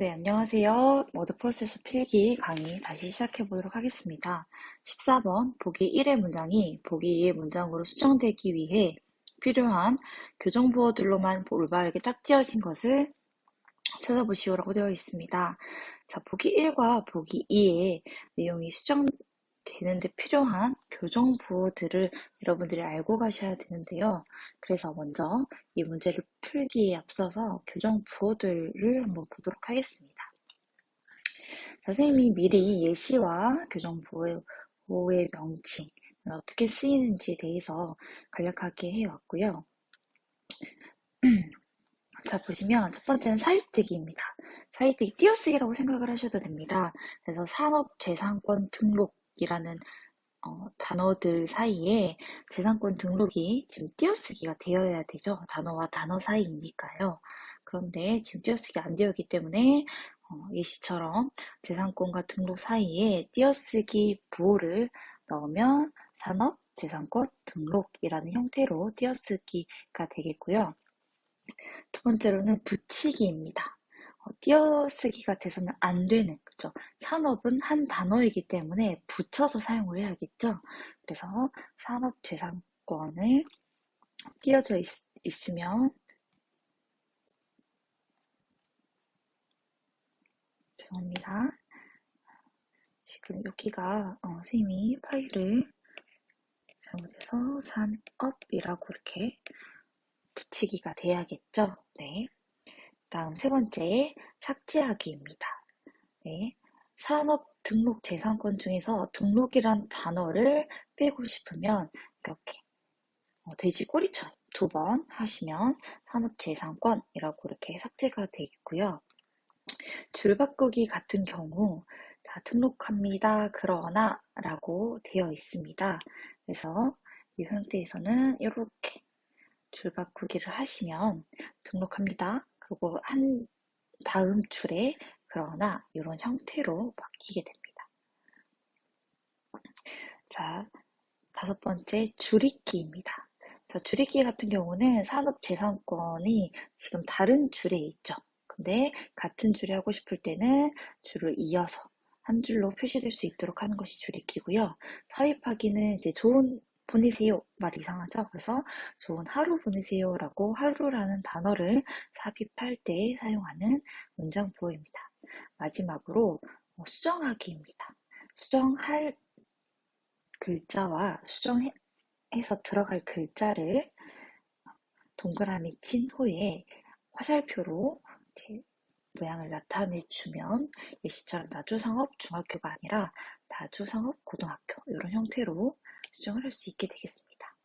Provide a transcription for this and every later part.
네, 안녕하세요. 워드 프로세서 필기 강의 다시 시작해 보도록 하겠습니다. 14번 보기 1의 문장이 보기 2의 문장으로 수정되기 위해 필요한 교정부호들로만 올바르게 짝지어진 것을 찾아보시오라고 되어 있습니다. 자, 보기 1과 보기 2의 내용이 수정되는데 필요한 교정부호들을 여러분들이 알고 가셔야 되는데요. 그래서 먼저 이 문제를 풀기에 앞서서 교정부호들을 한번 보도록 하겠습니다. 선생님이 미리 예시와 교정보호의 명칭, 어떻게 쓰이는지에 대해서 간략하게 해왔고요. 자, 보시면 첫 번째는 사유뜨기입니다. 사유뜨기 띄어쓰기라고 생각을 하셔도 됩니다. 그래서 산업재산권 등록이라는 단어들 사이에 재산권 등록이 지금 띄어쓰기가 되어야 되죠. 단어와 단어 사이이니까요. 그런데 지금 띄어쓰기 안 되어 있기 때문에 예시처럼 재산권과 등록 사이에 띄어쓰기 부호를 넣으면 산업재산권 등록이라는 형태로 띄어쓰기가 되겠고요. 두 번째로는 붙이기입니다. 띄어쓰기가 돼서는 안 되는, 그죠? 산업은 한 단어이기 때문에 붙여서 사용을 해야겠죠? 그래서 산업재산권을 띄어져 있으면, 죄송합니다. 지금 여기가, 선생님이 파일을 잘못해서 산업이라고 이렇게 붙이기가 돼야겠죠? 네. 다음 세 번째, 삭제하기입니다. 네. 산업 등록 재산권 중에서 등록이란 단어를 빼고 싶으면 이렇게 돼지 꼬리처럼 두 번 하시면 산업재산권이라고 이렇게 삭제가 되겠고요. 줄 바꾸기 같은 경우 자, 등록합니다. 그러나 라고 되어 있습니다. 그래서 이 형태에서는 이렇게 줄 바꾸기를 하시면 등록합니다. 그리고 한 다음 줄에 그러나 이런 형태로 바뀌게 됩니다. 자, 다섯 번째 줄이기입니다. 자, 줄이기 같은 경우는 산업재산권이 지금 다른 줄에 있죠. 근데 같은 줄에 하고 싶을 때는 줄을 이어서 한 줄로 표시될 수 있도록 하는 것이 줄이기고요. 삽입하기는 이제 좋은 보내세요. 말 이상하죠? 그래서 좋은 하루 보내세요라고 하루라는 단어를 삽입할 때 사용하는 문장 보호입니다. 마지막으로 수정하기입니다. 수정할 글자와 수정해서 들어갈 글자를 동그라미 친 후에 화살표로 모양을 나타내주면 예시처럼 나주상업 중학교가 아니라 나주상업 고등학교 이런 형태로 수정을 할 수 있게 되겠습니다.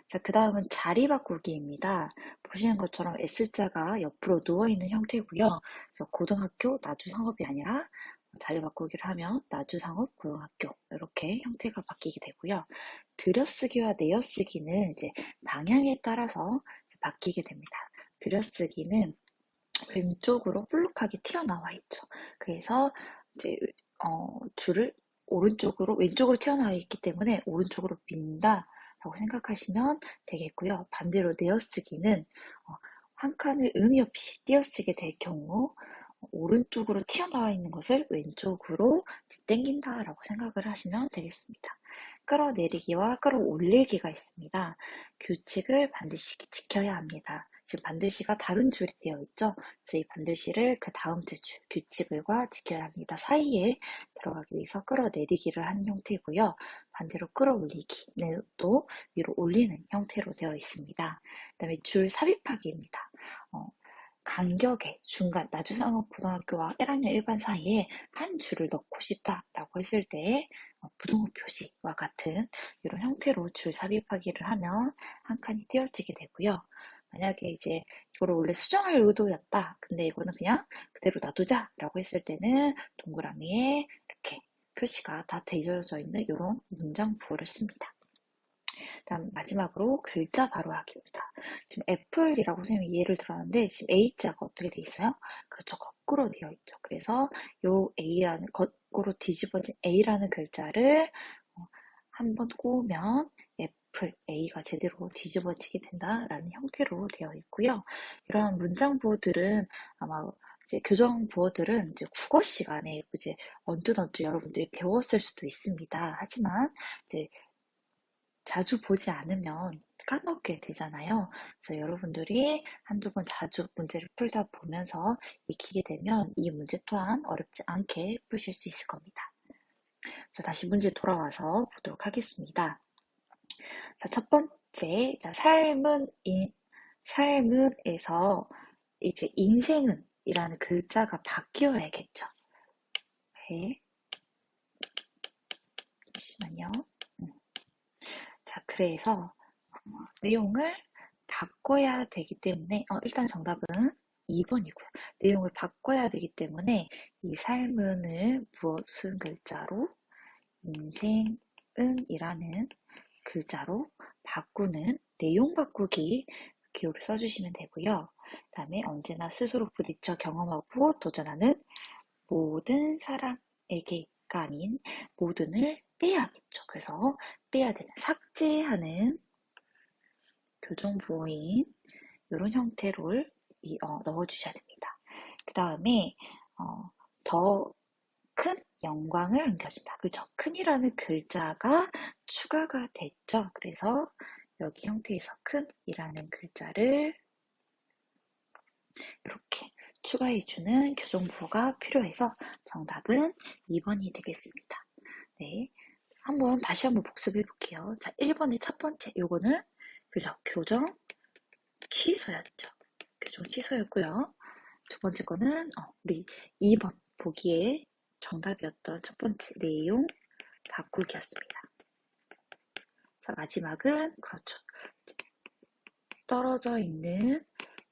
자, 그 다음은 자리 바꾸기입니다. 보시는 것처럼 S자가 옆으로 누워있는 형태고요. 그래서 고등학교 나주상업이 아니라 자리 바꾸기를 하면 나주상업 고등학교 이렇게 형태가 바뀌게 되고요. 들여쓰기와 내어쓰기는 이제 방향에 따라서 바뀌게 됩니다. 들여쓰기는 왼쪽으로 볼록하게 튀어나와 있죠. 그래서 이제 줄을 왼쪽으로 튀어나와 있기 때문에 오른쪽으로 민다 라고 생각하시면 되겠고요. 반대로 내어쓰기는 한 칸을 의미 없이 띄어쓰게 될 경우 오른쪽으로 튀어나와 있는 것을 왼쪽으로 당긴다 라고 생각을 하시면 되겠습니다. 끌어내리기와 끌어올리기가 있습니다. 규칙을 반드시 지켜야 합니다. 지금 반드시가 다른 줄이 되어 있죠. 그래서 이 반드시를 그 다음 줄 규칙을과 지켜야 합니다. 사이에 들어가기 위해서 끌어내리기를 하는 형태고요. 반대로 끌어올리기는 또 위로 올리는 형태로 되어 있습니다. 그 다음에 줄 삽입하기입니다. 간격의 중간 나주상업고등학교와 1학년 1반 사이에 한 줄을 넣고 싶다라고 했을 때 부등호 표시와 같은 이런 형태로 줄 삽입하기를 하면 한 칸이 띄어지게 되고요. 만약에 이제 이거를 원래 수정할 의도였다. 근데 이거는 그냥 그대로 놔두자라고 했을 때는 동그라미에 이렇게 표시가 다 되어져 있는 이런 문장 부호를 씁니다. 다음 마지막으로 글자 바로하기입니다. 지금 애플이라고 선생님이 예를 들었는데 지금 A자가 어떻게 돼 있어요? 그렇죠. 거꾸로 되어 있죠. 그래서 요 A라는 거꾸로 뒤집어진 A라는 글자를 한번 꼬우면 애플 A가 제대로 뒤집어지게 된다라는 형태로 되어 있고요. 이러한 문장 부호들은 아마 이제 교정부어들은 이제 국어 시간에 이제 언뜻 여러분들이 배웠을 수도 있습니다. 하지만 이제 자주 보지 않으면 까먹게 되잖아요. 그래서 여러분들이 한두 번 자주 문제를 풀다 보면서 익히게 되면 이 문제 또한 어렵지 않게 푸실 수 있을 겁니다. 자, 다시 문제 돌아와서 보도록 하겠습니다. 자, 첫 번째, 자, 삶은에서 이제 인생은 이라는 글자가 바뀌어야겠죠. 네. 잠시만요. 자, 그래서 내용을 바꿔야 되기 때문에 일단 정답은 2번이고요. 내용을 바꿔야 되기 때문에 이 삶은을 무슨 글자로 인생은이라는 글자로 바꾸는 내용 바꾸기 기호를 써주시면 되고요. 그 다음에 언제나 스스로 부딪혀 경험하고 도전하는 모든 사람에게가 아닌 모든을 빼야겠죠. 그래서 빼야 되는 삭제하는 교정부호인 이런 형태로 넣어주셔야 됩니다. 그 다음에 더 큰 영광을 안겨준다. 그죠? 큰이라는 글자가 추가가 됐죠. 그래서 여기 형태에서 큰이라는 글자를 이렇게 추가해주는 교정부호가 필요해서 정답은 2번이 되겠습니다. 네, 다시 한번 복습해 볼게요. 자, 1번의 첫 번째, 요거는 그죠? 교정 취소였죠. 교정 취소였고요. 두 번째 거는 우리 2번 보기에 정답이었던 첫 번째 내용 바꾸기였습니다. 자, 마지막은 그렇죠. 떨어져 있는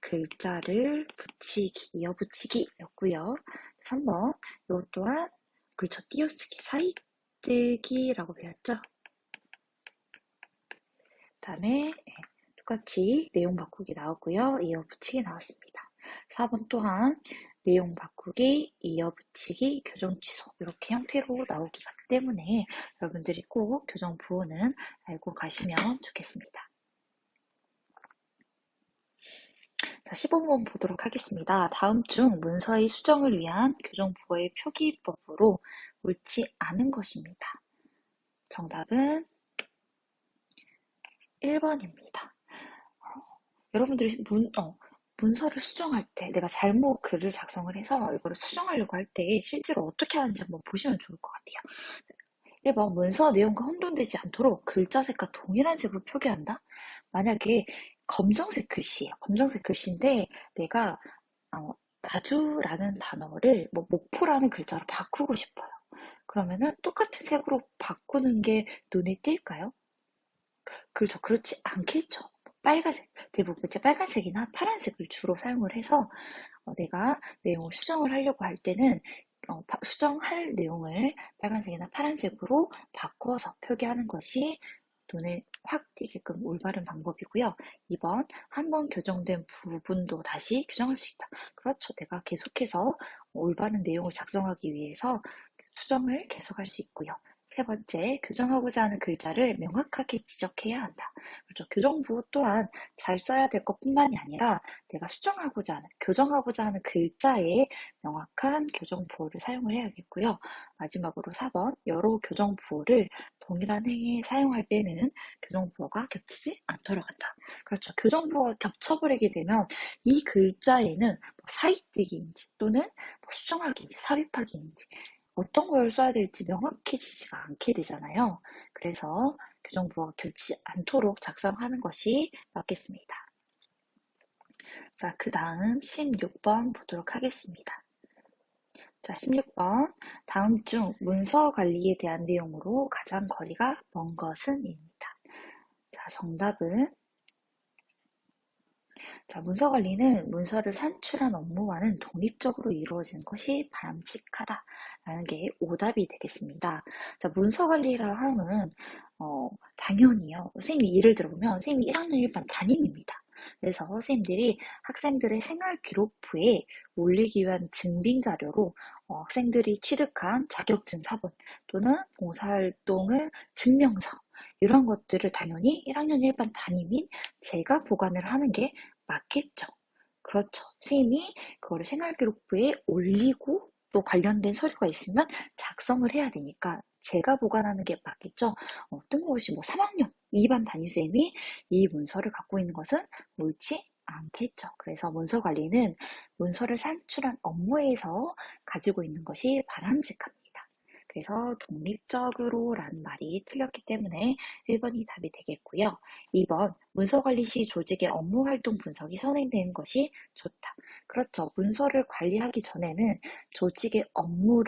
글자를 붙이기, 이어붙이기였고요. 3번, 이것 또한 그렇죠. 띄어쓰기, 사이뜨기라고 배웠죠. 다음에 똑같이 내용 바꾸기 나왔고요. 이어붙이기 나왔습니다. 4번 또한 내용 바꾸기, 이어붙이기, 교정 취소 이렇게 형태로 나오기 때문에 여러분들이 꼭 교정 부호는 알고 가시면 좋겠습니다. 자, 15번 보도록 하겠습니다. 다음 중 문서의 수정을 위한 교정 부호의 표기법으로 옳지 않은 것입니다. 정답은 1번입니다. 여러분들이 문서를 수정할 때 내가 잘못 글을 작성을 해서 이거를 수정하려고 할 때 실제로 어떻게 하는지 한번 보시면 좋을 것 같아요. 1번 문서 내용과 혼돈되지 않도록 글자 색과 동일한 색으로 표기한다. 만약에 검정색 글씨예요. 검정색 글씨인데 내가 나주라는 단어를 목포라는 글자로 바꾸고 싶어요. 그러면은 똑같은 색으로 바꾸는 게 눈에 띌까요? 그렇죠. 그렇지 않겠죠. 빨간색, 대부분 이제 빨간색이나 파란색을 주로 사용을 해서 내가 내용을 수정을 하려고 할 때는 수정할 내용을 빨간색이나 파란색으로 바꿔서 표기하는 것이 눈에 확 띄게끔 올바른 방법이고요. 2번, 한 번 교정된 부분도 다시 규정할 수 있다. 그렇죠. 내가 계속해서 올바른 내용을 작성하기 위해서 수정을 계속할 수 있고요. 세 번째, 교정하고자 하는 글자를 명확하게 지적해야 한다. 그렇죠. 교정부호 또한 잘 써야 될 것뿐만이 아니라 내가 교정하고자 하는 글자에 명확한 교정부호를 사용을 해야겠고요. 마지막으로 4번, 여러 교정부호를 동일한 행위에 사용할 때는 교정부호가 겹치지 않도록 한다. 그렇죠. 교정부호가 겹쳐버리게 되면 이 글자에는 사이뜨기인지 또는 수정하기인지 삽입하기인지 어떤 걸 써야 될지 명확해지지가 않게 되잖아요. 그래서 교정부호가 겹치지 않도록 작성하는 것이 맞겠습니다. 자, 그 다음 16번 보도록 하겠습니다. 자, 16번. 다음 중 문서 관리에 대한 내용으로 가장 거리가 먼 것은 입니다. 자, 정답은 문서 관리는 문서를 산출한 업무와는 독립적으로 이루어지는 것이 바람직하다라는 게 오답이 되겠습니다. 자, 문서 관리라 함은 당연히요. 선생님이 예를 들어보면 선생님이 1학년 1반 담임입니다. 그래서 선생님들이 학생들의 생활기록부에 올리기 위한 증빙 자료로 학생들이 취득한 자격증 사본 또는 봉사활동을 증명서 이런 것들을 당연히 1학년 1반 담임인 제가 보관을 하는 게 맞겠죠. 그렇죠. 선생님이 그거를 생활기록부에 올리고 또 관련된 서류가 있으면 작성을 해야 되니까 제가 보관하는 게 맞겠죠. 뜬금없이 뭐 3학년 2반 담임쌤이 이 문서를 갖고 있는 것은 옳지 않겠죠. 그래서 문서 관리는 문서를 산출한 업무에서 가지고 있는 것이 바람직합니다. 그래서 독립적으로 라는 말이 틀렸기 때문에 1번이 답이 되겠고요. 2번, 문서관리 시 조직의 업무활동 분석이 선행되는 것이 좋다. 그렇죠. 문서를 관리하기 전에는 조직의 업무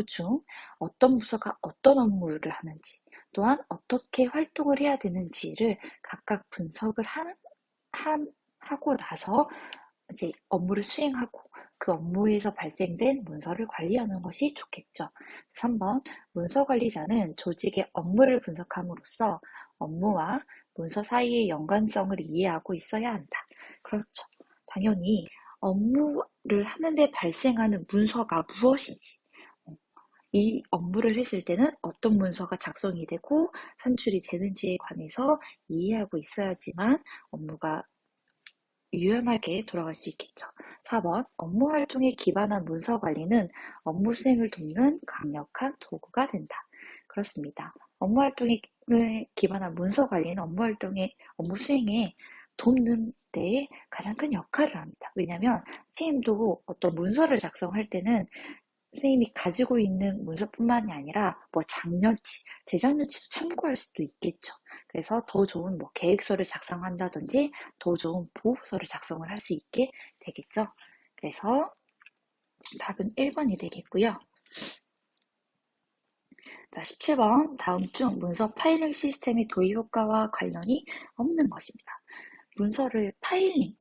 중 어떤 부서가 어떤 업무를 하는지, 또한 어떻게 활동을 해야 되는지를 각각 분석을 하고 나서 이제 업무를 수행하고 그 업무에서 발생된 문서를 관리하는 것이 좋겠죠. 3번, 문서 관리자는 조직의 업무를 분석함으로써 업무와 문서 사이의 연관성을 이해하고 있어야 한다. 그렇죠. 당연히 업무를 하는데 발생하는 문서가 무엇인지, 이 업무를 했을 때는 어떤 문서가 작성이 되고 산출이 되는지에 관해서 이해하고 있어야지만 업무가 유연하게 돌아갈 수 있겠죠. 4번, 업무 활동에 기반한 문서 관리는 업무 수행을 돕는 강력한 도구가 된다. 그렇습니다. 업무 활동에 기반한 문서 관리는 업무 수행에 돕는 데 가장 큰 역할을 합니다. 왜냐하면 선생님도 어떤 문서를 작성할 때는 선생님이 가지고 있는 문서뿐만이 아니라 뭐 장려치, 재장려치도 참고할 수도 있겠죠. 그래서 더 좋은 뭐 계획서를 작성한다든지 더 좋은 보고서를 작성을 할 수 있게 되겠죠. 그래서 답은 1번이 되겠고요. 자, 17번 다음 중 문서 파일링 시스템의 도입 효과와 관련이 없는 것입니다. 문서를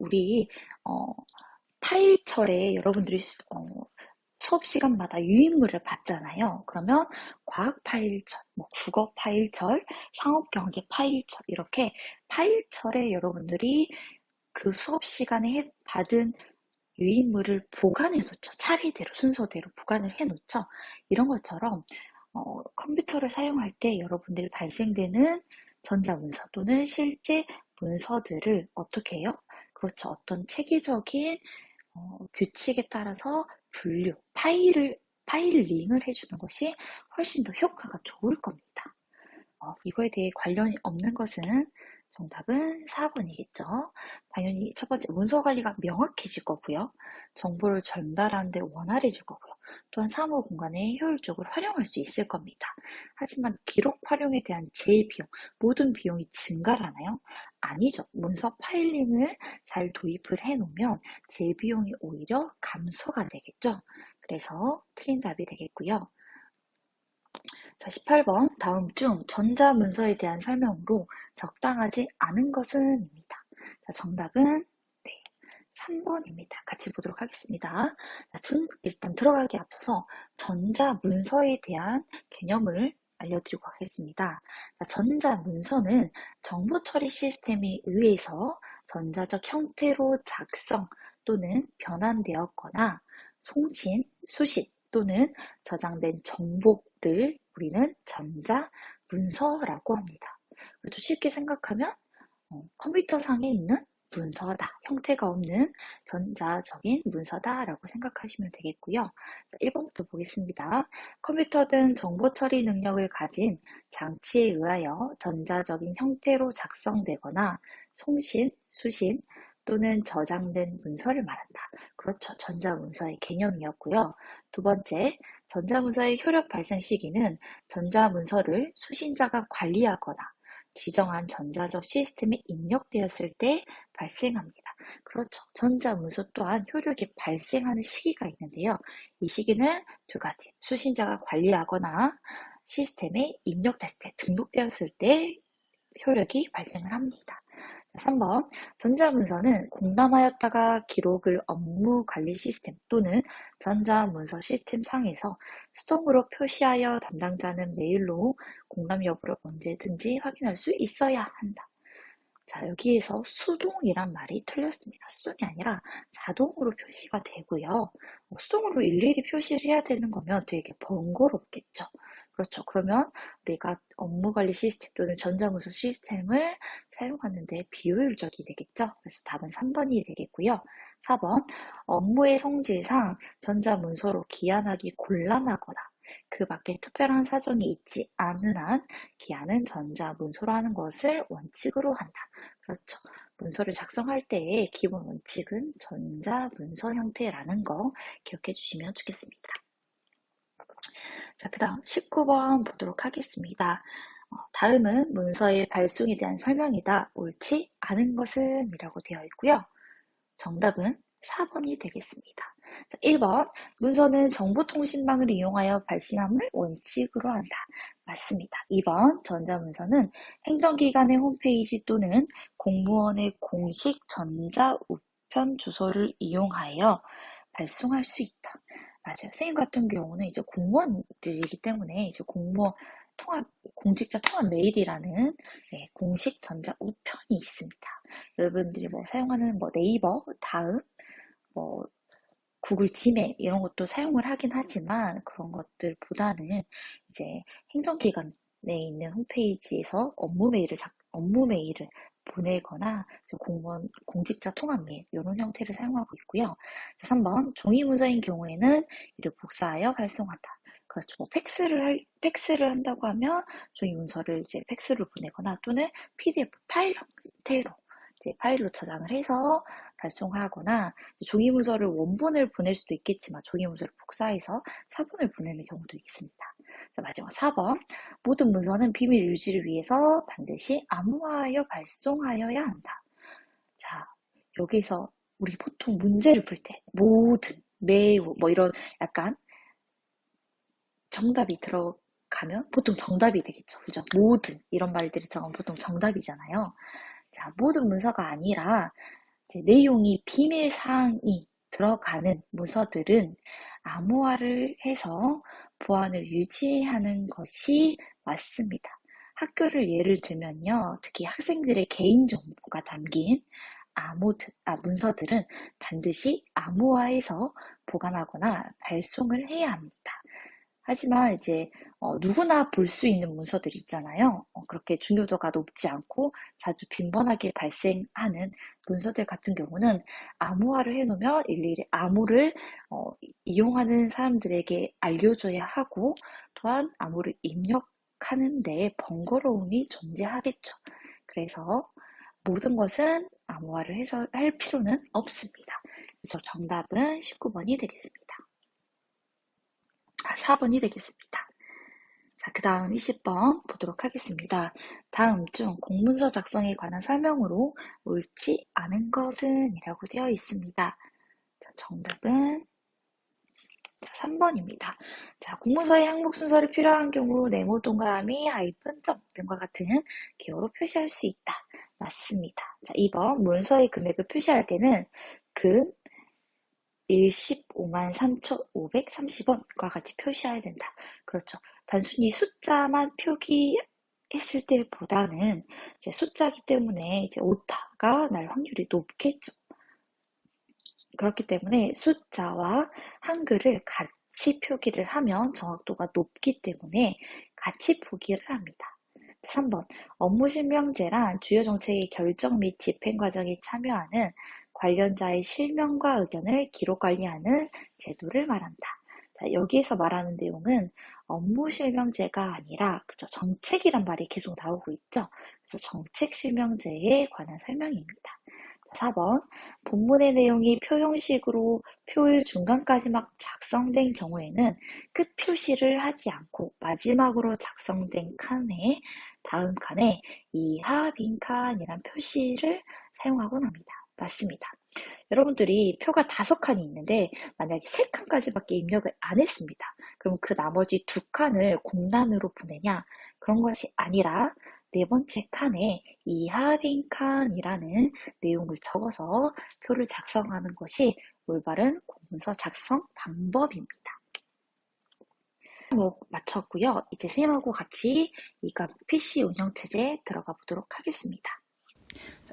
우리 파일철에 여러분들이 수업 시간마다 유인물을 받잖아요. 그러면 과학 파일철, 뭐 국어 파일철, 상업 경제 파일철 이렇게 파일철에 여러분들이 그 수업 시간에 받은 유인물을 보관해 놓죠. 차례대로 순서대로 보관을 해 놓죠. 이런 것처럼 컴퓨터를 사용할 때 여러분들이 발생되는 전자문서 또는 실제 문서들을 어떻게 해요? 그렇죠. 어떤 체계적인 규칙에 따라서 파일링을 해주는 것이 훨씬 더 효과가 좋을 겁니다. 이거에 대해 관련이 없는 것은 정답은 4번이겠죠. 당연히 첫 번째 문서 관리가 명확해질 거고요. 정보를 전달하는데 원활해질 거고요. 또한 사무 공간에 효율적으로 활용할 수 있을 겁니다. 하지만 기록 활용에 대한 재비용, 모든 비용이 증가하나요? 아니죠. 문서 파일링을 잘 도입을 해놓으면 재비용이 오히려 감소가 되겠죠. 그래서 틀린 답이 되겠고요. 자, 18번 다음 중 전자문서에 대한 설명으로 적당하지 않은 것은 입니다. 자, 정답은 3번입니다. 같이 보도록 하겠습니다. 자, 일단 들어가기 앞서서 전자문서에 대한 개념을 알려드리고 가겠습니다. 자, 전자문서는 정보 처리 시스템에 의해서 전자적 형태로 작성 또는 변환되었거나 송신, 수신 또는 저장된 정보를 우리는 전자문서라고 합니다. 그래서 쉽게 생각하면 컴퓨터상에 있는 문서다, 형태가 없는 전자적인 문서다라고 생각하시면 되겠고요. 1번부터 보겠습니다. 컴퓨터 등 정보 처리 능력을 가진 장치에 의하여 전자적인 형태로 작성되거나 송신, 수신 또는 저장된 문서를 말한다. 그렇죠. 전자문서의 개념이었고요. 두 번째, 전자문서의 효력 발생 시기는 전자문서를 수신자가 관리하거나 지정한 전자적 시스템에 입력되었을 때 발생합니다. 그렇죠. 전자문서 또한 효력이 발생하는 시기가 있는데요. 이 시기는 두 가지. 수신자가 관리하거나 시스템에 입력됐을 때, 등록되었을 때 효력이 발생을 합니다. 3번, 전자문서는 공람하였다가 기록을 업무 관리 시스템 또는 전자문서 시스템 상에서 수동으로 표시하여 담당자는 메일로 공람 여부를 언제든지 확인할 수 있어야 한다. 자, 여기에서 수동이란 말이 틀렸습니다. 수동이 아니라 자동으로 표시가 되고요. 수동으로 일일이 표시를 해야 되는 거면 되게 번거롭겠죠. 그렇죠. 그러면 우리가 업무관리 시스템 또는 전자문서 시스템을 사용하는데 비효율적이 되겠죠. 그래서 답은 3번이 되겠고요. 4번, 업무의 성질상 전자문서로 기한하기 곤란하거나 그 밖에 특별한 사정이 있지 않은 한 기한은 전자문서로 하는 것을 원칙으로 한다. 그렇죠. 문서를 작성할 때의 기본 원칙은 전자문서 형태라는 거 기억해 주시면 좋겠습니다. 자, 그 다음 19번 보도록 하겠습니다. 다음은 문서의 발송에 대한 설명이다. 옳지 않은 것은 이라고 되어 있고요. 정답은 4번이 되겠습니다. 1번, 문서는 정보통신망을 이용하여 발신함을 원칙으로 한다. 맞습니다. 2번, 전자문서는 행정기관의 홈페이지 또는 공무원의 공식 전자우편 주소를 이용하여 발송할 수 있다. 맞아요. 선생님 같은 경우는 이제 공무원들이기 때문에 이제 공직자 통합 메일이라는 공식 전자우편이 있습니다. 여러분들이 사용하는 네이버, 다음, 구글 지메일 이런 것도 사용을 하긴 하지만 그런 것들보다는 이제 행정기관에 있는 홈페이지에서 업무 메일을 보내거나 공무원, 공직자 통합 메일 이런 형태를 사용하고 있고요. 3번 종이 문서인 경우에는 이를 복사하여 발송한다. 그렇죠. 팩스를 한다고 하면 종이 문서를 이제 팩스로 보내거나 또는 PDF 파일 형태로 이제 파일로 저장을 해서 발송하거나 종이 문서를 원본을 보낼 수도 있겠지만 종이 문서를 복사해서 사본을 보내는 경우도 있습니다. 자, 마지막 4번. 모든 문서는 비밀 유지를 위해서 반드시 암호화하여 발송하여야 한다. 자, 여기서 우리 보통 문제를 풀 때 모든, 매우 이런 약간 정답이 들어가면 보통 정답이 되겠죠. 그죠? 모든 이런 말들이 들어가면 보통 정답이잖아요. 자, 모든 문서가 아니라 이제 내용이 비밀 사항이 들어가는 문서들은 암호화를 해서 보안을 유지하는 것이 맞습니다. 학교를 예를 들면요. 특히 학생들의 개인정보가 담긴 문서들은 반드시 암호화해서 보관하거나 발송을 해야 합니다. 하지만 이제 누구나 볼 수 있는 문서들이 있잖아요. 그렇게 중요도가 높지 않고 자주 빈번하게 발생하는 문서들 같은 경우는 암호화를 해놓으면 일일이 암호를 이용하는 사람들에게 알려줘야 하고 또한 암호를 입력하는 데 번거로움이 존재하겠죠. 그래서 모든 것은 암호화를 해서 할 필요는 없습니다. 그래서 정답은 19번이 되겠습니다. 4번이 되겠습니다. 자, 그 다음 20번 보도록 하겠습니다. 다음 중 공문서 작성에 관한 설명으로 옳지 않은 것은 이라고 되어 있습니다. 자, 정답은 3번입니다. 자, 공문서의 항목 순서를 필요한 경우 네모 동그라미, 하이픈, 점 등과 같은 기호로 표시할 수 있다. 맞습니다. 자, 2번 문서의 금액을 표시할 때는 금 153,530원과 같이 표시해야 된다. 그렇죠. 단순히 숫자만 표기했을 때보다는 이제 숫자기 때문에 이제 오타가 날 확률이 높겠죠. 그렇기 때문에 숫자와 한글을 같이 표기를 하면 정확도가 높기 때문에 같이 표기를 합니다. 3번 업무실명제란 주요 정책의 결정 및 집행 과정에 참여하는 관련자의 실명과 의견을 기록 관리하는 제도를 말한다. 자, 여기에서 말하는 내용은 업무실명제가 아니라 그죠, 정책이란 말이 계속 나오고 있죠. 그래서 정책실명제에 관한 설명입니다. 4번 본문의 내용이 표 형식으로 표의 중간까지 막 작성된 경우에는 끝 표시를 하지 않고 마지막으로 작성된 칸에 다음 칸에 이하 빈칸이란 표시를 사용하곤 합니다. 맞습니다. 여러분들이 표가 5칸이 있는데 만약에 3칸까지밖에 입력을 안 했습니다. 그럼 그 나머지 2칸을 공란으로 보내냐? 그런 것이 아니라 4번째 칸에 이하 빈칸이라는 내용을 적어서 표를 작성하는 것이 올바른 공문서 작성 방법입니다. 마쳤고요. 이제 선생님하고 같이 이 PC 운영체제에 들어가 보도록 하겠습니다.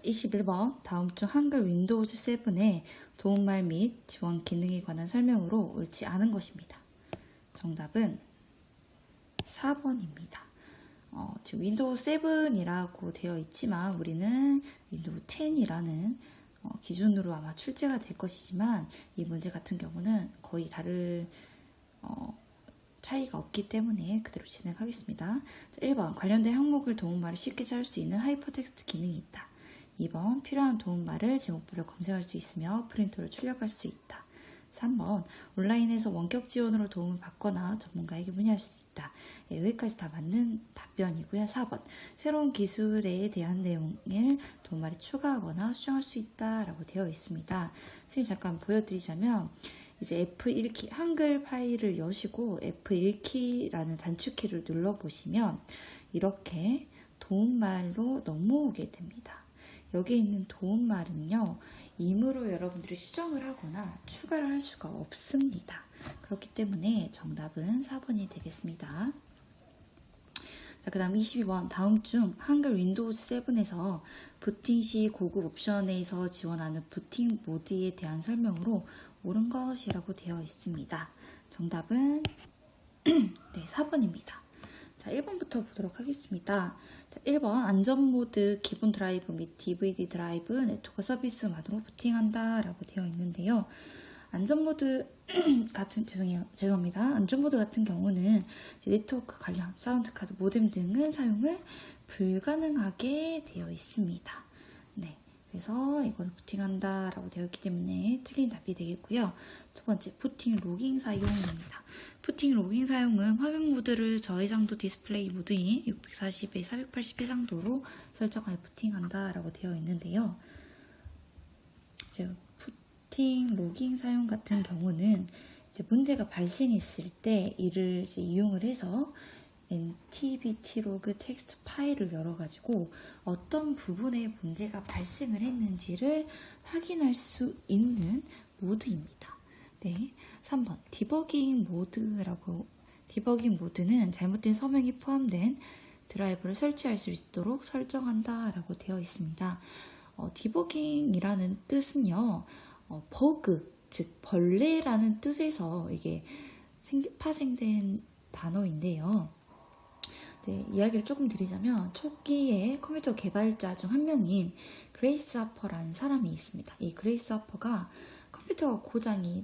21번 다음 중 한글 윈도우즈 7의 도움말 및 지원 기능에 관한 설명으로 옳지 않은 것입니다. 정답은 4번입니다. 지금 윈도우 7이라고 되어 있지만 우리는 윈도우 10이라는 기준으로 아마 출제가 될 것이지만 이 문제 같은 경우는 거의 다를 차이가 없기 때문에 그대로 진행하겠습니다. 자, 1번 관련된 항목을 도움말을 쉽게 찾을 수 있는 하이퍼텍스트 기능이 있다. 2번 필요한 도움말을 제목부를 검색할 수 있으며 프린터로 출력할 수 있다. 3번 온라인에서 원격 지원으로 도움을 받거나 전문가에게 문의할 수 있다. 여기까지 다 맞는 답변이고요. 4번 새로운 기술에 대한 내용을 도움말에 추가하거나 수정할 수 있다라고 되어 있습니다. 선생님 잠깐 보여드리자면 이제 F1키 한글 파일을 여시고 F1키라는 단축키를 눌러보시면 이렇게 도움말로 넘어오게 됩니다. 여기 있는 도움말은요, 임의로 여러분들이 수정을 하거나 추가를 할 수가 없습니다. 그렇기 때문에 정답은 4번이 되겠습니다. 자, 그 다음 22번 다음 중 한글 윈도우즈 7에서 부팅 시 고급 옵션에서 지원하는 부팅 모드에 대한 설명으로 옳은 것이라고 되어 있습니다. 정답은 네, 4번입니다. 자, 1번부터 보도록 하겠습니다. 자, 1번 안전모드 기본 드라이브 및 DVD 드라이브 네트워크 서비스만으로 부팅한다 라고 되어 있는데요. 안전모드 같은 죄송합니다. 안전모드 같은 경우는 네트워크 관련 사운드 카드 모뎀 등은 사용을 불가능하게 되어 있습니다. 네, 그래서 이걸 부팅한다 라고 되어 있기 때문에 틀린 답이 되겠고요. 두 번째, 부팅 로깅 사용입니다. 부팅 로깅 사용은 화면 모드를 저해상도 디스플레이 모드인 640에 480 해상도로 설정하여 부팅한다 라고 되어 있는데요. 부팅 로깅 사용 같은 경우는 이제 문제가 발생했을 때 이를 이제 이용을 해서 NTBT 로그 텍스트 파일을 열어가지고 어떤 부분에 문제가 발생을 했는지를 확인할 수 있는 모드입니다. 네, 3번 디버깅 모드는 잘못된 서명이 포함된 드라이브를 설치할 수 있도록 설정한다 라고 되어 있습니다. 디버깅이라는 뜻은요, 버그, 즉 벌레라는 뜻에서 이게 파생된 단어인데요. 네, 이야기를 조금 드리자면 초기에 컴퓨터 개발자 중 한 명인 그레이스 하퍼라는 사람이 있습니다. 이 그레이스 하퍼가 컴퓨터가 고장이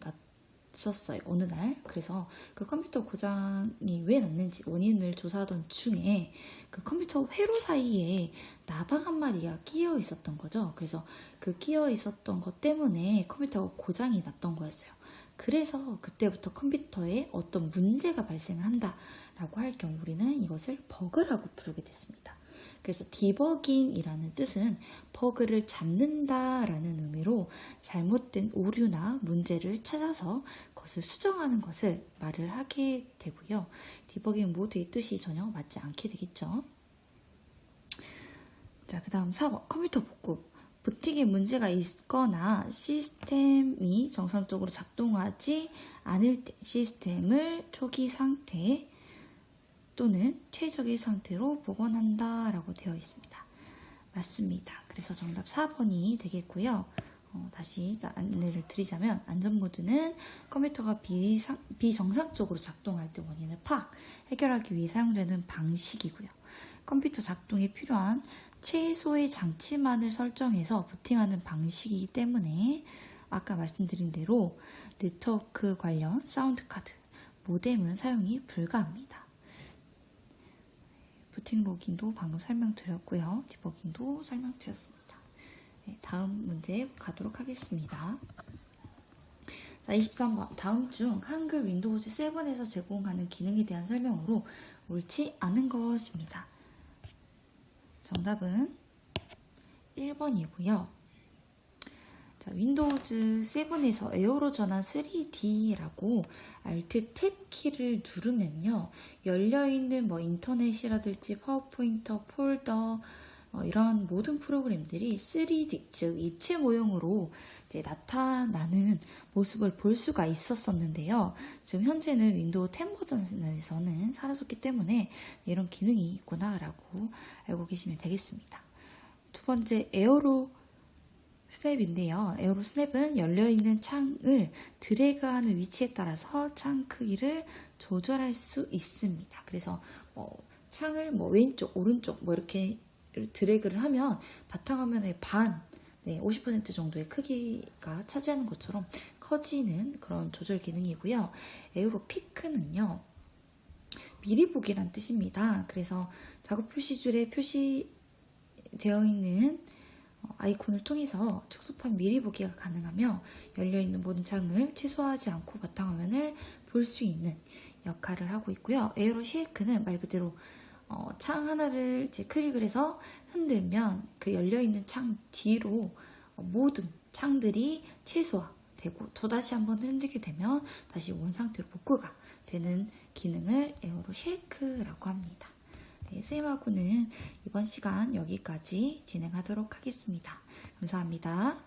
났었어요, 어느 날. 그래서 그 컴퓨터 고장이 왜 났는지 원인을 조사하던 중에 그 컴퓨터 회로 사이에 나방 한 마리가 끼어 있었던 거죠. 그래서 그 끼어 있었던 것 때문에 컴퓨터가 고장이 났던 거였어요. 그래서 그때부터 컴퓨터에 어떤 문제가 발생을 한다라고 할 경우 우리는 이것을 버그라고 부르게 됐습니다. 그래서 디버깅이라는 뜻은 버그를 잡는다라는 의미로 잘못된 오류나 문제를 찾아서 그것을 수정하는 것을 말을 하게 되고요. 디버깅 모드의 뜻이 전혀 맞지 않게 되겠죠. 자, 그 다음 4번 컴퓨터 복구. 부팅에 문제가 있거나 시스템이 정상적으로 작동하지 않을 때 시스템을 초기 상태 또는 최적의 상태로 복원한다 라고 되어 있습니다. 맞습니다. 그래서 정답 4번이 되겠고요. 다시 안내를 드리자면 안전모드는 컴퓨터가 비정상적으로 작동할 때 원인을 해결하기 위해 사용되는 방식이고요. 컴퓨터 작동에 필요한 최소의 장치만을 설정해서 부팅하는 방식이기 때문에 아까 말씀드린 대로 네트워크 관련 사운드 카드, 모뎀은 사용이 불가합니다. 부팅 로깅도 방금 설명드렸고요. 디버깅도 설명드렸습니다. 네, 다음 문제 가도록 하겠습니다. 자, 23번 다음 중 한글 윈도우즈 7에서 제공하는 기능에 대한 설명으로 옳지 않은 것입니다. 정답은 1번이고요. 자, 윈도우즈 7에서 에어로 전환 3D라고 Alt 탭 키를 누르면요, 열려있는 인터넷이라든지 파워포인터, 폴더, 이런 모든 프로그램들이 3D, 즉 입체 모형으로 이제 나타나는 모습을 볼 수가 있었었는데요. 지금 현재는 윈도우 10 버전에서는 사라졌기 때문에 이런 기능이 있구나라고 알고 계시면 되겠습니다. 두 번째, 에어로 스냅인데요. 에어로 스냅은 열려있는 창을 드래그하는 위치에 따라서 창 크기를 조절할 수 있습니다. 그래서 창을 왼쪽, 오른쪽 이렇게 드래그를 하면 바탕화면의 반, 네, 50% 정도의 크기가 차지하는 것처럼 커지는 그런 조절 기능이고요. 에어로 피크는요, 미리 보기란 뜻입니다. 그래서 작업 표시줄에 표시되어 있는 아이콘을 통해서 축소판 미리 보기가 가능하며 열려있는 모든 창을 최소화하지 않고 바탕화면을 볼 수 있는 역할을 하고 있고요. 에어로 쉐이크는 말 그대로 창 하나를 이제 클릭을 해서 흔들면 그 열려있는 창 뒤로 모든 창들이 최소화되고 또다시 한번 흔들게 되면 다시 원상태로 복구가 되는 기능을 에어로 쉐이크라고 합니다. 네, 선생님하고는 이번 시간 여기까지 진행하도록 하겠습니다. 감사합니다.